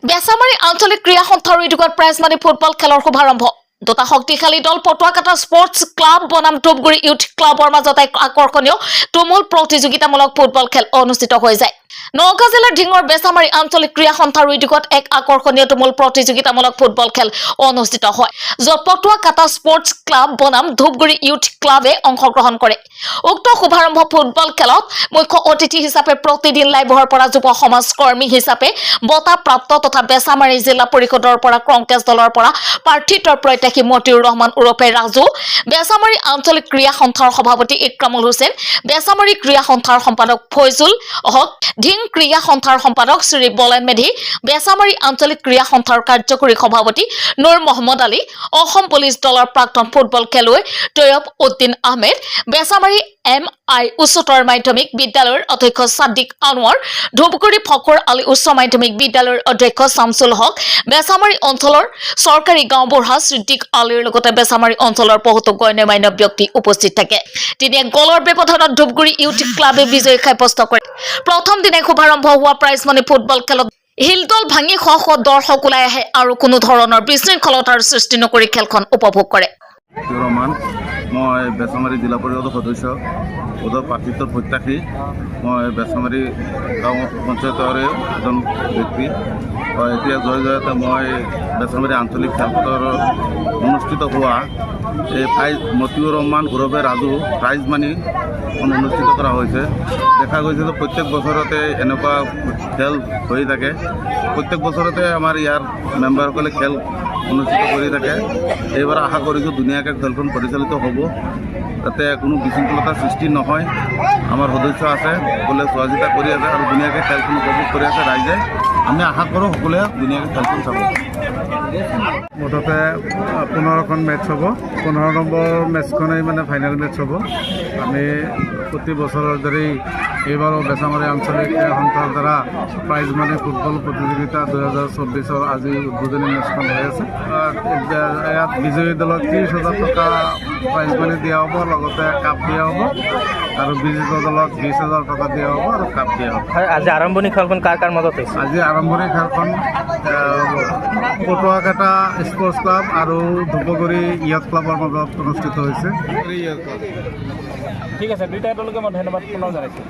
বেচামাৰী আঞ্চলিক ক্ৰীড়া সন্থাৰ উদ্যোগত প্ৰাইজমানী ফুটবল খেলৰ শুভাৰম্ভ। দুটা শক্তিশালী দল পটুৱাকাটা স্পৰ্টছ ক্লাব বনাম ধূপগুৰি ইউথ ক্লাবৰ মাজত এক আকৰ্ষণীয় তুমুল প্ৰতিযোগিতামূলক ফুটবল খেল অনুষ্ঠিত হৈ যায়। নগাঁও জিলাৰ ঢিঙৰ বেচামাৰী আঞ্চলিক ক্ৰীড়া সন্থাৰ উদ্যোগত এক আকৰ্ষণীয় তুমুল প্ৰতিযোগিতামূলক ফুটবল খেল অনুষ্ঠিত হয়, য'ত পটুৱাকাটা স্পৰ্টছ ক্লাব বনাম ধূপগুৰি ইউথ ক্লাবে অংশগ্ৰহণ কৰে। উক্ত শুভাৰম্ভ ফুটবল খেলত মুখ্য অতিথি হিচাপে প্ৰতিদিন লাইভৰ পৰা যুৱ সমাজ কৰ্মী হিচাপে বঁটাপ্ৰাপ্ত তথা বেচামাৰী জিলা পৰিষদৰ পৰা কংগ্ৰেছ দলৰ পৰা প্ৰাৰ্থিত্বৰ প্ৰত্যাশী মতিউৰ ৰহমান ওৰফে ৰাজু, বেচামাৰী আঞ্চলিক ক্ৰীড়া সন্থাৰ সভাপতি ইক্ৰামুল হুছেইন, বেচামাৰী ক্ৰীড়া সন্থাৰ সম্পাদক ফৈজুল হক, ঢিং ক্ৰীড়া সন্থাৰ সম্পাদক শ্ৰী বলেন মেধি, বেচামাৰী আঞ্চলিক ক্ৰীড়া সন্থাৰ কাৰ্যকৰী সভাপতি নুৰ মহম্মদ আলী, অসম পুলিচ দলৰ প্ৰাক্তন ফুটবল খেলুৱৈ তৈয়ব উদ্দিন আহমেদ, বেচামাৰী MI উচ্চতৰ মাধ্যমিক বিদ্যালয়ৰ অধ্যক্ষ সাদিক আনোৱাৰ, ধূপগুৰি ফখৰ আলী উচ্চ মাধ্যমিক বিদ্যালয়ৰ অধ্যক্ষ শামছুল হক, বেচামাৰী অঞ্চলৰ চৰকাৰী গাঁওবুঢ়া সিদ্দিক আলীৰ লগতে বেচামাৰী অঞ্চলৰ বহুতো গণ্যমান্য ব্যক্তি উপস্থিত থাকে। দিনে গলৰ ব্যৱধানত ধূপগুৰি ইউথ ক্লাবে বিজয়ী সাব্যস্ত কৰে। প্ৰথম দিনে শুভাৰম্ভ হোৱা প্ৰাইজমানী ফুটবল খেলত হিলদল ভাঙি শ শ দৰ্শক ওলাই আহে আৰু কোনো ধৰণৰ বিশৃংখলতাৰ সৃষ্টি নকৰি খেলখন উপভোগ কৰে। মই বেচামাৰী জিলা পৰিষদৰ সদস্য পদৰ প্ৰাৰ্থিত্বৰ প্ৰত্যাশী। মই বেচামাৰী গাঁও পঞ্চায়তৰে এজন ব্যক্তি। এতিয়া জয়তে মই বেচামাৰী আঞ্চলিক খেলপথাৰত অনুষ্ঠিত হোৱা এই প্ৰাইজ মতিউৰ ৰহমান ওৰফে ৰাজু প্ৰাইজ মানি অনুষ্ঠিত কৰা হৈছে। দেখা গৈছে যে প্ৰত্যেক বছৰতে এনেকুৱা খেল হৈ থাকে। প্ৰত্যেক বছৰতে আমাৰ ইয়াৰ মেম্বাৰসকলে খেল অনুষ্ঠিত কৰি থাকে। এইবাৰ আশা কৰিছোঁ ধুনীয়াকৈ খেলখন পৰিচালিত হ'ব, যাতে কোনো বিশৃংখলতাৰ সৃষ্টি নহয়। আমাৰ সদস্য আছে, সকলোৱে চোৱা চিতা কৰি আছে আৰু ধুনীয়াকৈ খেলখন উপভোগ কৰি আছে ৰাইজে। আমি আশা কৰোঁ সকলোৱে ধুনীয়াকৈ খেলখন চাব। মুঠতে 15খন মেটচ হ'ব। 15 নম্বৰ মেটচখনেই মানে ফাইনেল মেটচ হ'ব। আমি প্ৰতি বছৰৰ দৰেই এইবাৰো বেচামাৰী আঞ্চলিক সন্থাৰ দ্বাৰা প্ৰাইজ মানি ফুটবল প্ৰতিযোগিতা 2024 আজি উদ্বোধনী মেটচখন হৈ আছে। ইয়াত বিজয়ী দলক 30,000 টকা প্ৰাইজ মানি দিয়া হ'ব, লগতে কাপ দিয়া হ'ব আৰু বিজেতা দলক 20,000 টকা দিয়া হ'ব আৰু কাপ দিয়া হ'ব। আজি আৰম্ভণি খেলখন কাৰ মাজত হৈছে? আজি আৰম্ভণি খেলখন পটুৱাকাটা স্পৰ্টছ ক্লাব আৰু ধূপগুৰি ইয়থ ক্লাবৰ মাজত অনুষ্ঠিত হৈছে। ঠিক আছে, দুইটা দলকে মই ধন্যবাদ পুনৰ জনাইছোঁ।